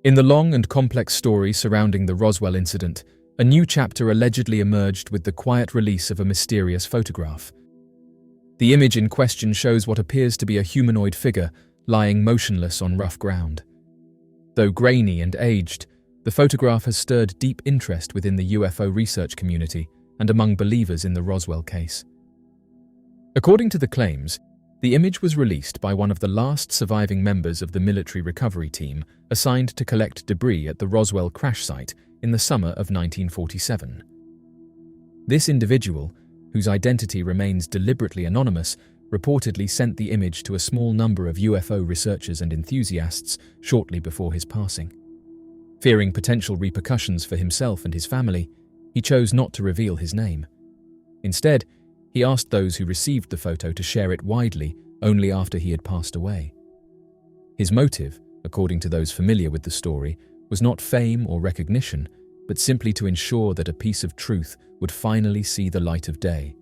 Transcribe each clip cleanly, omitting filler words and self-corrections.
In the long and complex story surrounding the Roswell incident, a new chapter allegedly emerged with the quiet release of a mysterious photograph. The image in question shows what appears to be a humanoid figure lying motionless on rough ground. Though grainy and aged, the photograph has stirred deep interest within the UFO research community and among believers in the Roswell case. According to the claims, the image was released by one of the last surviving members of the military recovery team assigned to collect debris at the Roswell crash site in the summer of 1947. This individual, whose identity remains deliberately anonymous, reportedly sent the image to a small number of UFO researchers and enthusiasts shortly before his passing. Fearing potential repercussions for himself and his family, he chose not to reveal his name. Instead, he asked those who received the photo to share it widely only after he had passed away. His motive, according to those familiar with the story, was not fame or recognition, but simply to ensure that a piece of truth would finally see the light of day.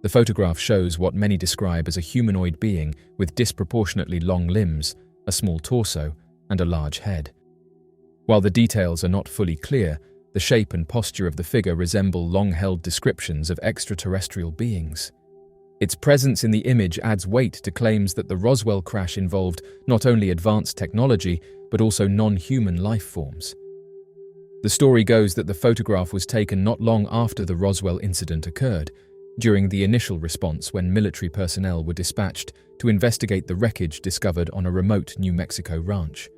The photograph shows what many describe as a humanoid being with disproportionately long limbs, a small torso, and a large head. While the details are not fully clear, the shape and posture of the figure resemble long-held descriptions of extraterrestrial beings. Its presence in the image adds weight to claims that the Roswell crash involved not only advanced technology, but also non-human life forms. The story goes that the photograph was taken not long after the Roswell incident occurred, during the initial response when military personnel were dispatched to investigate the wreckage discovered on a remote New Mexico ranch.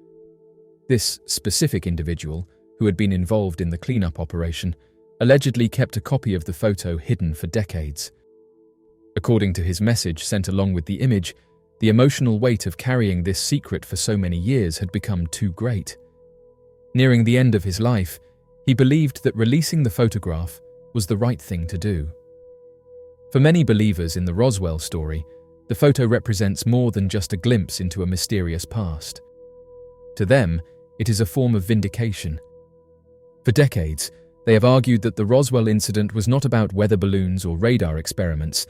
This specific individual, who had been involved in the cleanup operation, allegedly kept a copy of the photo hidden for decades. According to his message sent along with the image, the emotional weight of carrying this secret for so many years had become too great. Nearing the end of his life, he believed that releasing the photograph was the right thing to do. For many believers in the Roswell story, the photo represents more than just a glimpse into a mysterious past. To them, it is a form of vindication. For decades, they have argued that the Roswell incident was not about weather balloons or radar experiments,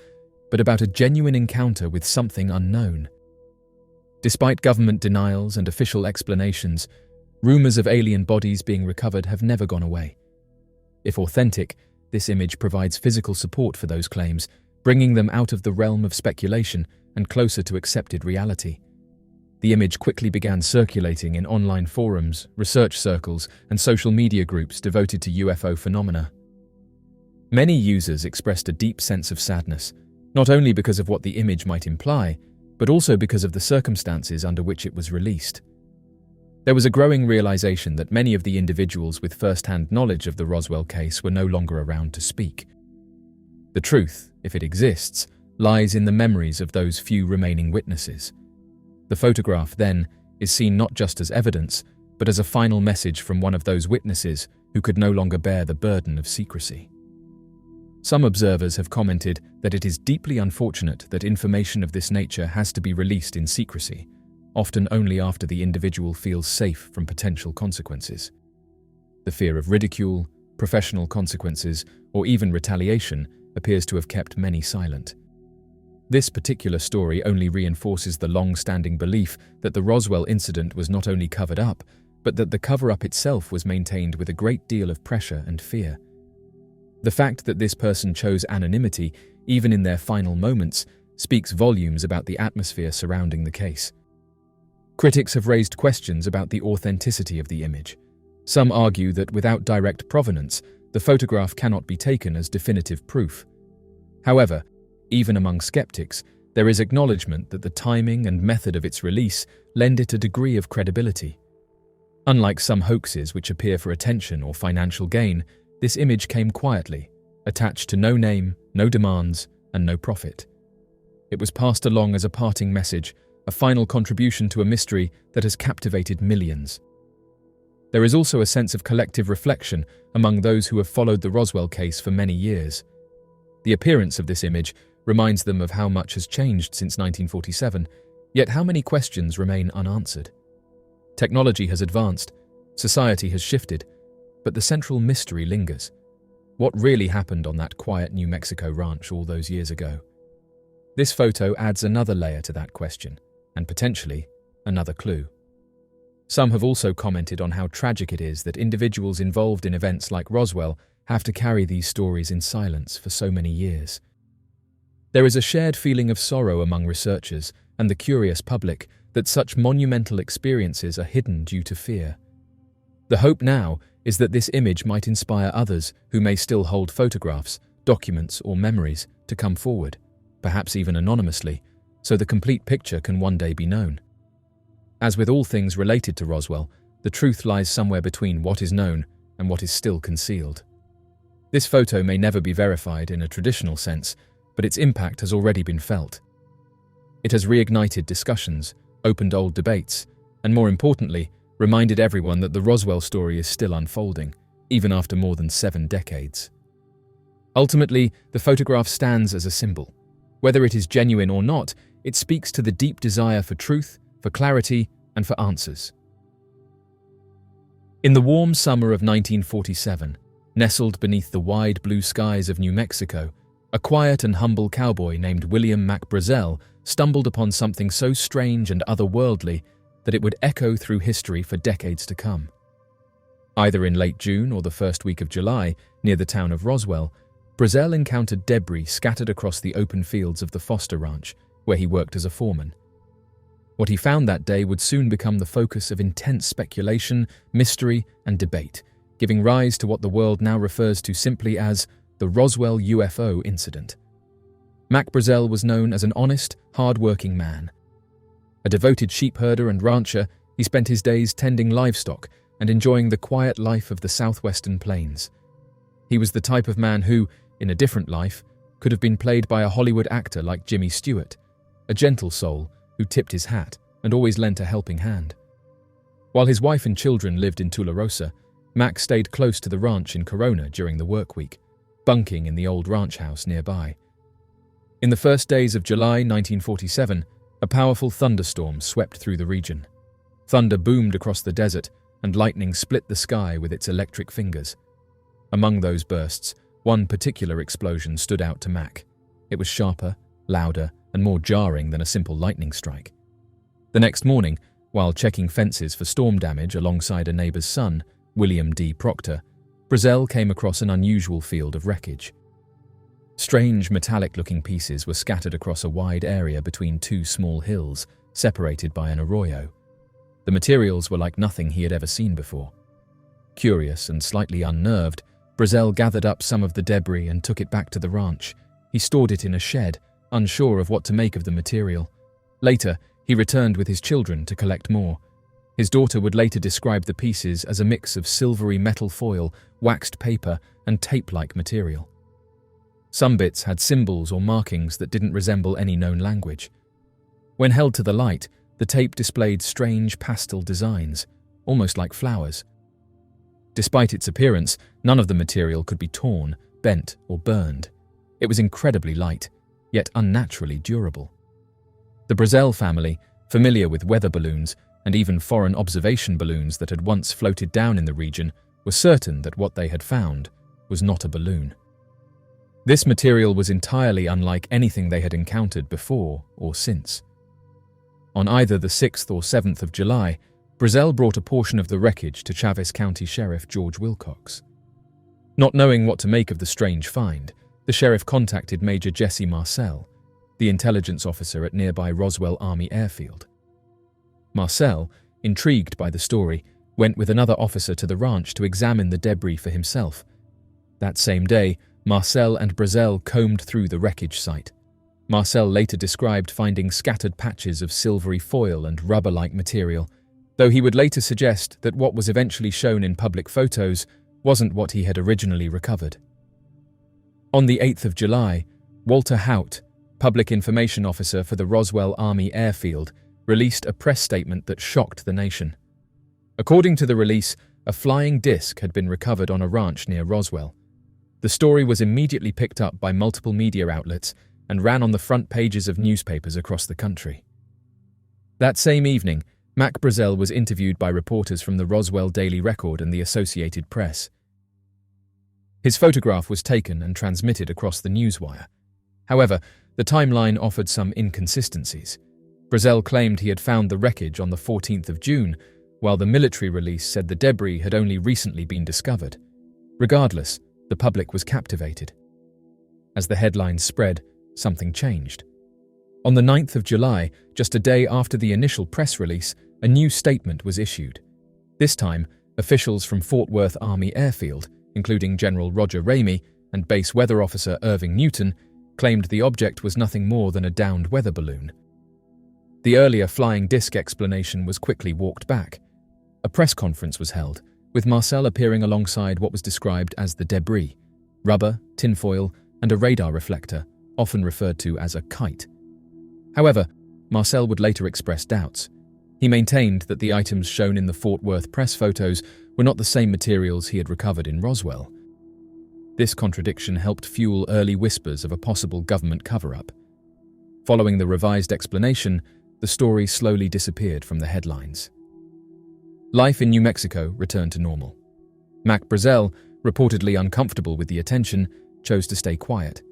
but about a genuine encounter with something unknown. Despite government denials and official explanations, rumors of alien bodies being recovered have never gone away. If authentic, this image provides physical support for those claims, bringing them out of the realm of speculation and closer to accepted reality. The image quickly began circulating in online forums, research circles, and social media groups devoted to UFO phenomena. Many users expressed a deep sense of sadness, not only because of what the image might imply, but also because of the circumstances under which it was released. There was a growing realization that many of the individuals with first-hand knowledge of the Roswell case were no longer around to speak. The truth, if it exists, lies in the memories of those few remaining witnesses. The photograph, then, is seen not just as evidence, but as a final message from one of those witnesses who could no longer bear the burden of secrecy. Some observers have commented that it is deeply unfortunate that information of this nature has to be released in secrecy, often only after the individual feels safe from potential consequences. The fear of ridicule, professional consequences, or even retaliation appears to have kept many silent. This particular story only reinforces the long-standing belief that the Roswell incident was not only covered up, but that the cover-up itself was maintained with a great deal of pressure and fear. The fact that this person chose anonymity, even in their final moments, speaks volumes about the atmosphere surrounding the case. Critics have raised questions about the authenticity of the image. Some argue that without direct provenance, the photograph cannot be taken as definitive proof. However, even among skeptics, there is acknowledgement that the timing and method of its release lend it a degree of credibility. Unlike some hoaxes which appear for attention or financial gain, this image came quietly, attached to no name, no demands, and no profit. It was passed along as a parting message, a final contribution to a mystery that has captivated millions. There is also a sense of collective reflection among those who have followed the Roswell case for many years. The appearance of this image reminds them of how much has changed since 1947, yet how many questions remain unanswered. Technology has advanced, society has shifted, but the central mystery lingers. What really happened on that quiet New Mexico ranch all those years ago? This photo adds another layer to that question, and potentially another clue. Some have also commented on how tragic it is that individuals involved in events like Roswell have to carry these stories in silence for so many years. There is a shared feeling of sorrow among researchers and the curious public that such monumental experiences are hidden due to fear. The hope now is that this image might inspire others who may still hold photographs, documents, or memories to come forward, perhaps even anonymously, so the complete picture can one day be known. As with all things related to Roswell, the truth lies somewhere between what is known and what is still concealed. This photo may never be verified in a traditional sense, but its impact has already been felt. It has reignited discussions, opened old debates, and more importantly, reminded everyone that the Roswell story is still unfolding, even after more than 7 decades. Ultimately, the photograph stands as a symbol. Whether it is genuine or not, it speaks to the deep desire for truth, for clarity, and for answers. In the warm summer of 1947, nestled beneath the wide blue skies of New Mexico, a quiet and humble cowboy named William M Brazelle stumbled upon something so strange and otherworldly that it would echo through history for decades to come. Either in late June or the first week of July, near the town of Roswell, Brazelle encountered debris scattered across the open fields of the Foster Ranch, where he worked as a foreman. What he found that day would soon become the focus of intense speculation, mystery, and debate, giving rise to what the world now refers to simply as the Roswell UFO incident. Mac Brazelle was known as an honest, hard-working man. A devoted sheep herder and rancher, he spent his days tending livestock and enjoying the quiet life of the southwestern plains. He was the type of man who, in a different life, could have been played by a Hollywood actor like Jimmy Stewart, a gentle soul who tipped his hat and always lent a helping hand. While his wife and children lived in Tularosa, Mac stayed close to the ranch in Corona during the work week, bunking in the old ranch house nearby. In the first days of July 1947, a powerful thunderstorm swept through the region. Thunder boomed across the desert, and lightning split the sky with its electric fingers. Among those bursts, one particular explosion stood out to Mac. It was sharper, louder, and more jarring than a simple lightning strike. The next morning, while checking fences for storm damage alongside a neighbor's son, William D. Proctor, Brazelle came across an unusual field of wreckage. Strange metallic-looking pieces were scattered across a wide area between 2 small hills, separated by an arroyo. The materials were like nothing he had ever seen before. Curious and slightly unnerved, Brazelle gathered up some of the debris and took it back to the ranch. He stored it in a shed, unsure of what to make of the material. Later, he returned with his children to collect more. His daughter would later describe the pieces as a mix of silvery metal foil, waxed paper, and tape-like material. Some bits had symbols or markings that didn't resemble any known language. When held to the light, the tape displayed strange pastel designs, almost like flowers. Despite its appearance, none of the material could be torn, bent, or burned. It was incredibly light, yet unnaturally durable. The Brazelle family, familiar with weather balloons and even foreign observation balloons that had once floated down in the region, were certain that what they had found was not a balloon. This material was entirely unlike anything they had encountered before or since. On either the 6th or 7th of July, Brazelle brought a portion of the wreckage to Chaves County Sheriff George Wilcox. Not knowing what to make of the strange find, the sheriff contacted Major Jesse Marcel, the intelligence officer at nearby Roswell Army Airfield. Marcel, intrigued by the story, went with another officer to the ranch to examine the debris for himself. That same day, Marcel and Brazelle combed through the wreckage site. Marcel later described finding scattered patches of silvery foil and rubber-like material, though he would later suggest that what was eventually shown in public photos wasn't what he had originally recovered. On the 8th of July, Walter Haut, public information officer for the Roswell Army Airfield, released a press statement that shocked the nation. According to the release, a flying disc had been recovered on a ranch near Roswell. The story was immediately picked up by multiple media outlets and ran on the front pages of newspapers across the country. That same evening, Mac Brazelle was interviewed by reporters from the Roswell Daily Record and the Associated Press. His photograph was taken and transmitted across the newswire. However, the timeline offered some inconsistencies. Brazelle claimed he had found the wreckage on the 14th of June, while the military release said the debris had only recently been discovered. Regardless, the public was captivated. As the headlines spread, something changed. On the 9th of July, just a day after the initial press release, a new statement was issued. This time, officials from Fort Worth Army Airfield, including General Roger Ramey and Base Weather Officer Irving Newton, claimed the object was nothing more than a downed weather balloon. The earlier flying disc explanation was quickly walked back. A press conference was held, with Marcel appearing alongside what was described as the debris: rubber, tinfoil, and a radar reflector, often referred to as a kite. However, Marcel would later express doubts. He maintained that the items shown in the Fort Worth press photos were not the same materials he had recovered in Roswell. This contradiction helped fuel early whispers of a possible government cover-up. Following the revised explanation, the story slowly disappeared from the headlines. Life in New Mexico returned to normal. M Brazelle, reportedly uncomfortable with the attention, chose to stay quiet.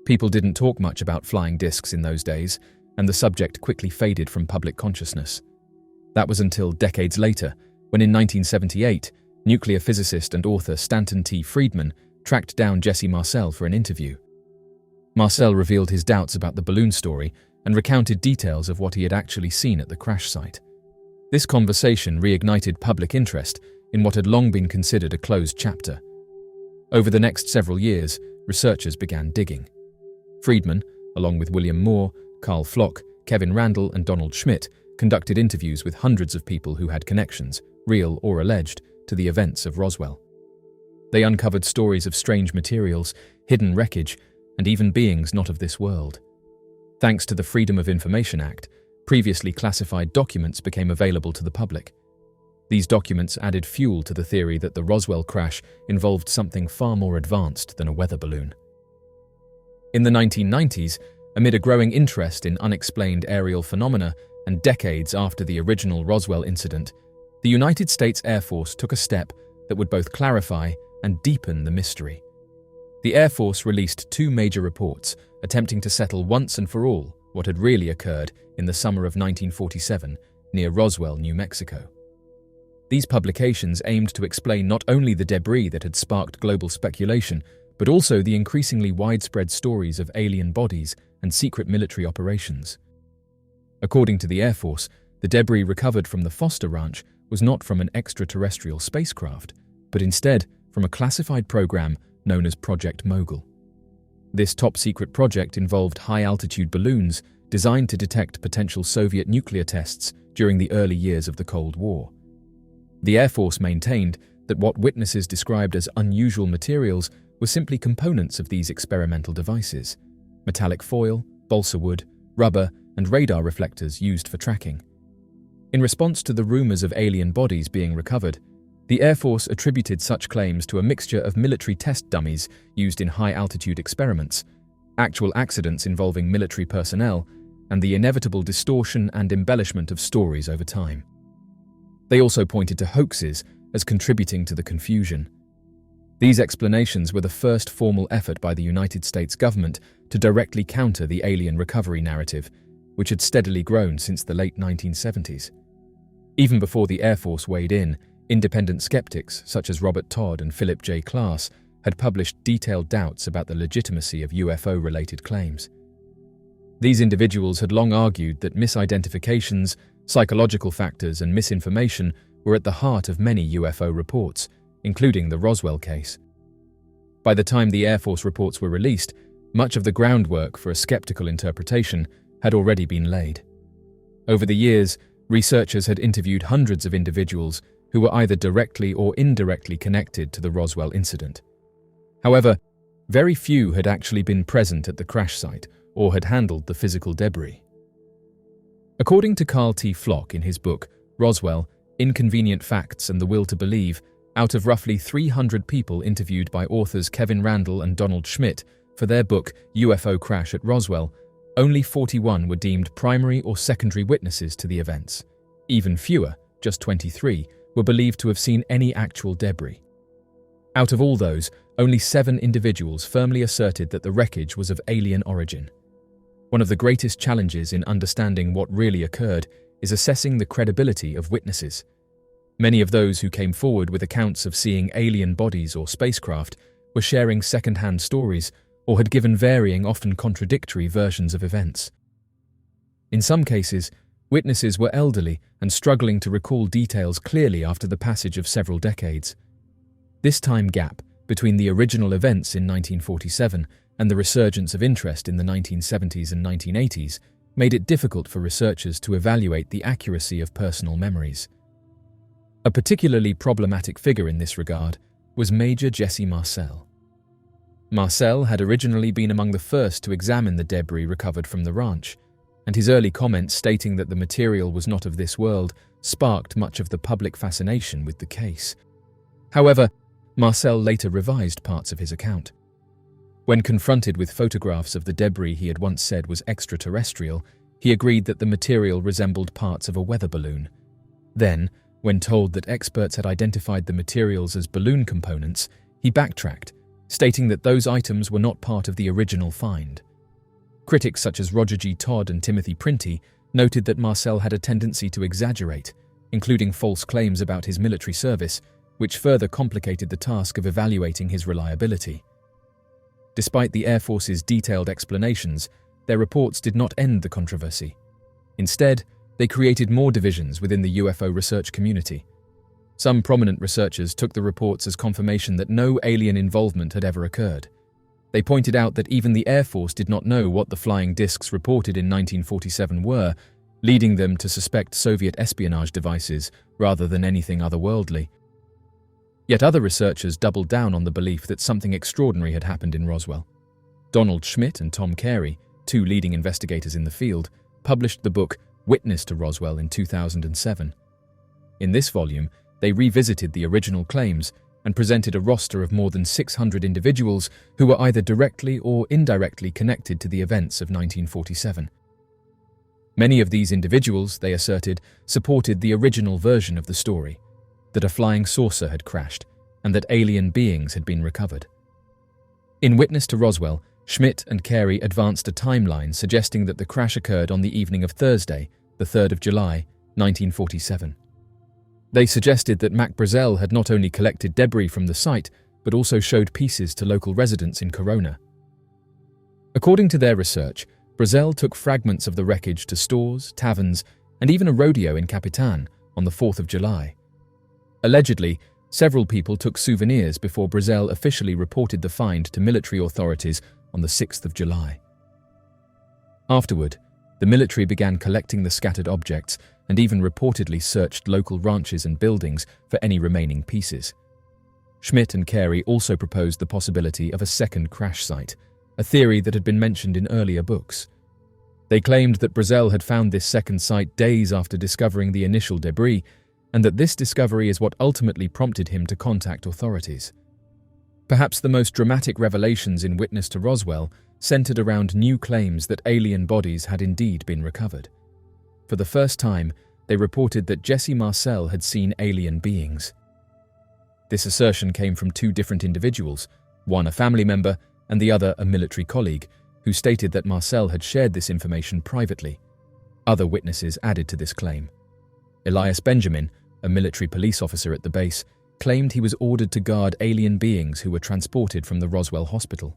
People didn't talk much about flying discs in those days, and the subject quickly faded from public consciousness. That was until decades later, when in 1978, nuclear physicist and author Stanton T. Friedman tracked down Jesse Marcel for an interview. Marcel revealed his doubts about the balloon story and recounted details of what he had actually seen at the crash site. This conversation reignited public interest in what had long been considered a closed chapter. Over the next several years, researchers began digging. Friedman, along with William Moore, Carl Flock, Kevin Randle, and Donald Schmitt, conducted interviews with hundreds of people who had connections, real or alleged, to the events of Roswell. They uncovered stories of strange materials, hidden wreckage, and even beings not of this world. Thanks to the Freedom of Information Act, previously classified documents became available to the public. These documents added fuel to the theory that the Roswell crash involved something far more advanced than a weather balloon. In the 1990s, amid a growing interest in unexplained aerial phenomena and decades after the original Roswell incident, the United States Air Force took a step that would both clarify and deepen the mystery. The Air Force released 2 major reports attempting to settle once and for all what had really occurred in the summer of 1947 near Roswell, New Mexico. These publications aimed to explain not only the debris that had sparked global speculation, but also the increasingly widespread stories of alien bodies and secret military operations. According to the Air Force, the debris recovered from the Foster Ranch was not from an extraterrestrial spacecraft, but instead from a classified program known as Project Mogul. This top-secret project involved high-altitude balloons designed to detect potential Soviet nuclear tests during the early years of the Cold War. The Air Force maintained that what witnesses described as unusual materials were simply components of these experimental devices: metallic foil, balsa wood, rubber, and radar reflectors used for tracking. In response to the rumors of alien bodies being recovered, the Air Force attributed such claims to a mixture of military test dummies used in high-altitude experiments, actual accidents involving military personnel, and the inevitable distortion and embellishment of stories over time. They also pointed to hoaxes as contributing to the confusion. These explanations were the first formal effort by the United States government to directly counter the alien recovery narrative, which had steadily grown since the late 1970s. Even before the Air Force weighed in, independent skeptics such as Robert Todd and Philip J. Klass had published detailed doubts about the legitimacy of UFO-related claims. These individuals had long argued that misidentifications, psychological factors, and misinformation were at the heart of many UFO reports, including the Roswell case. By the time the Air Force reports were released, much of the groundwork for a skeptical interpretation had already been laid. Over the years, researchers had interviewed hundreds of individuals who were either directly or indirectly connected to the Roswell incident. However, very few had actually been present at the crash site or had handled the physical debris. According to Carl T. Flock in his book, Roswell, Inconvenient Facts and the Will to Believe, out of roughly 300 people interviewed by authors Kevin Randle and Donald Schmitt for their book UFO Crash at Roswell, only 41 were deemed primary or secondary witnesses to the events. Even fewer, just 23, were believed to have seen any actual debris. Out of all those, only 7 individuals firmly asserted that the wreckage was of alien origin. One of the greatest challenges in understanding what really occurred is assessing the credibility of witnesses. Many of those who came forward with accounts of seeing alien bodies or spacecraft were sharing second-hand stories or had given varying, often contradictory versions of events. In some cases, witnesses were elderly and struggling to recall details clearly after the passage of several decades. This time gap between the original events in 1947 and the resurgence of interest in the 1970s and 1980s made it difficult for researchers to evaluate the accuracy of personal memories. A particularly problematic figure in this regard was Major Jesse Marcel. Marcel had originally been among the first to examine the debris recovered from the ranch, and his early comments stating that the material was not of this world sparked much of the public fascination with the case. However, Marcel later revised parts of his account. When confronted with photographs of the debris he had once said was extraterrestrial, he agreed that the material resembled parts of a weather balloon. Then, when told that experts had identified the materials as balloon components, he backtracked, stating that those items were not part of the original find. Critics such as Roger G. Todd and Timothy Printy noted that Marcel had a tendency to exaggerate, including false claims about his military service, which further complicated the task of evaluating his reliability. Despite the Air Force's detailed explanations, their reports did not end the controversy. Instead, they created more divisions within the UFO research community. Some prominent researchers took the reports as confirmation that no alien involvement had ever occurred. They pointed out that even the Air Force did not know what the flying discs reported in 1947 were, leading them to suspect Soviet espionage devices rather than anything otherworldly. Yet other researchers doubled down on the belief that something extraordinary had happened in Roswell. Donald Schmitt and Tom Carey, two leading investigators in the field, published the book Witness to Roswell in 2007. In this volume, they revisited the original claims and presented a roster of more than 600 individuals who were either directly or indirectly connected to the events of 1947. Many of these individuals, they asserted, supported the original version of the story, that a flying saucer had crashed and that alien beings had been recovered. In Witness to Roswell, Schmitt and Carey advanced a timeline suggesting that the crash occurred on the evening of Thursday, the 3rd of July, 1947. They suggested that M Brazelle had not only collected debris from the site, but also showed pieces to local residents in Corona. According to their research, Brazelle took fragments of the wreckage to stores, taverns, and even a rodeo in Capitan on the 4th of July. Allegedly, several people took souvenirs before Brazelle officially reported the find to military authorities on the 6th of July. Afterward, the military began collecting the scattered objects and even reportedly searched local ranches and buildings for any remaining pieces. Schmitt and Carey also proposed the possibility of a second crash site, a theory that had been mentioned in earlier books. They claimed that Brazelle had found this second site days after discovering the initial debris, and that this discovery is what ultimately prompted him to contact authorities. Perhaps the most dramatic revelations in Witness to Roswell centered around new claims that alien bodies had indeed been recovered. For the first time, they reported that Jesse Marcel had seen alien beings. This assertion came from two different individuals, one a family member and the other a military colleague, who stated that Marcel had shared this information privately. Other witnesses added to this claim. Elias Benjamin, a military police officer at the base, claimed he was ordered to guard alien beings who were transported from the Roswell hospital.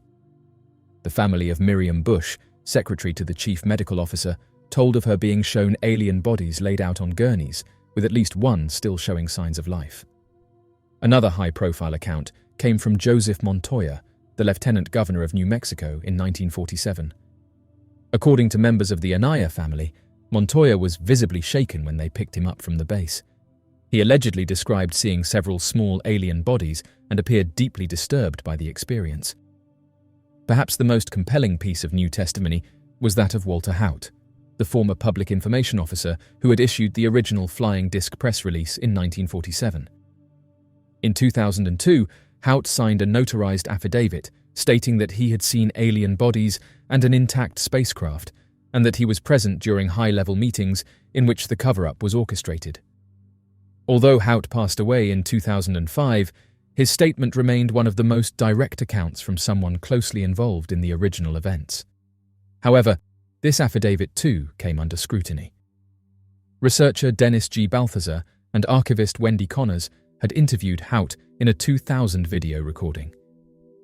The family of Miriam Bush, secretary to the chief medical officer, told of her being shown alien bodies laid out on gurneys, with at least one still showing signs of life. Another high-profile account came from Joseph Montoya, the lieutenant governor of New Mexico in 1947. According to members of the Anaya family, Montoya was visibly shaken when they picked him up from the base. He allegedly described seeing several small alien bodies and appeared deeply disturbed by the experience. Perhaps the most compelling piece of new testimony was that of Walter Haut, the former public information officer who had issued the original flying disc press release in 1947. In 2002, Haut signed a notarized affidavit stating that he had seen alien bodies and an intact spacecraft, and that he was present during high-level meetings in which the cover-up was orchestrated. Although Haut passed away in 2005, his statement remained one of the most direct accounts from someone closely involved in the original events. However, this affidavit too came under scrutiny. Researcher Dennis G. Balthazar, and archivist Wendy Connors had interviewed Hout in a 2000 video recording.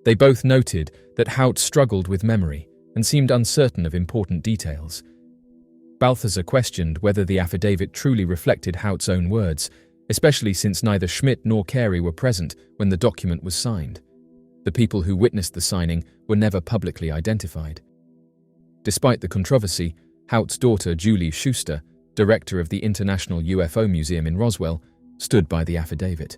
They both noted that Hout struggled with memory and seemed uncertain of important details. Balthazar questioned whether the affidavit truly reflected Hout's own words, especially since neither Schmidt nor Carey were present when the document was signed. The people who witnessed the signing were never publicly identified. Despite the controversy, Hout's daughter Julie Schuster, director of the International UFO Museum in Roswell, stood by the affidavit.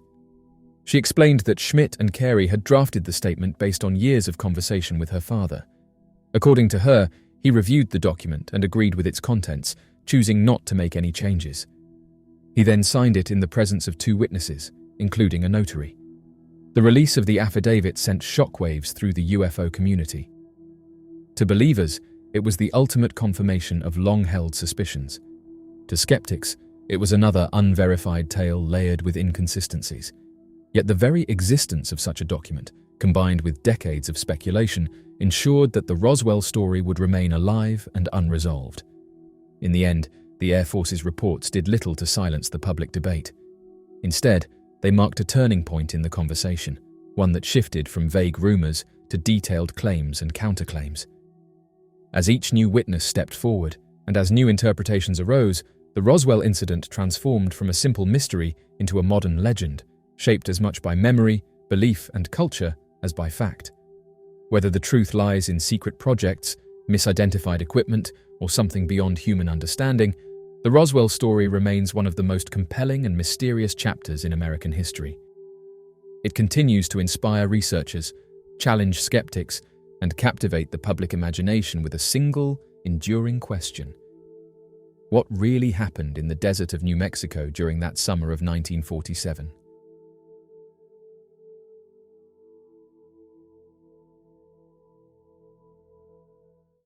She explained that Schmidt and Carey had drafted the statement based on years of conversation with her father. According to her, he reviewed the document and agreed with its contents, choosing not to make any changes. He then signed it in the presence of 2 witnesses, including a notary. The release of the affidavit sent shockwaves through the UFO community. To believers, it was the ultimate confirmation of long-held suspicions. To skeptics, it was another unverified tale layered with inconsistencies. Yet the very existence of such a document, combined with decades of speculation, ensured that the Roswell story would remain alive and unresolved. In the end, the Air Force's reports did little to silence the public debate. Instead, they marked a turning point in the conversation, one that shifted from vague rumors to detailed claims and counterclaims. As each new witness stepped forward, and as new interpretations arose, the Roswell incident transformed from a simple mystery into a modern legend, shaped as much by memory, belief, and culture as by fact. Whether the truth lies in secret projects, misidentified equipment, or something beyond human understanding, the Roswell story remains one of the most compelling and mysterious chapters in American history. It continues to inspire researchers, challenge skeptics, and captivate the public imagination with a single, enduring question. What really happened in the desert of New Mexico during that summer of 1947?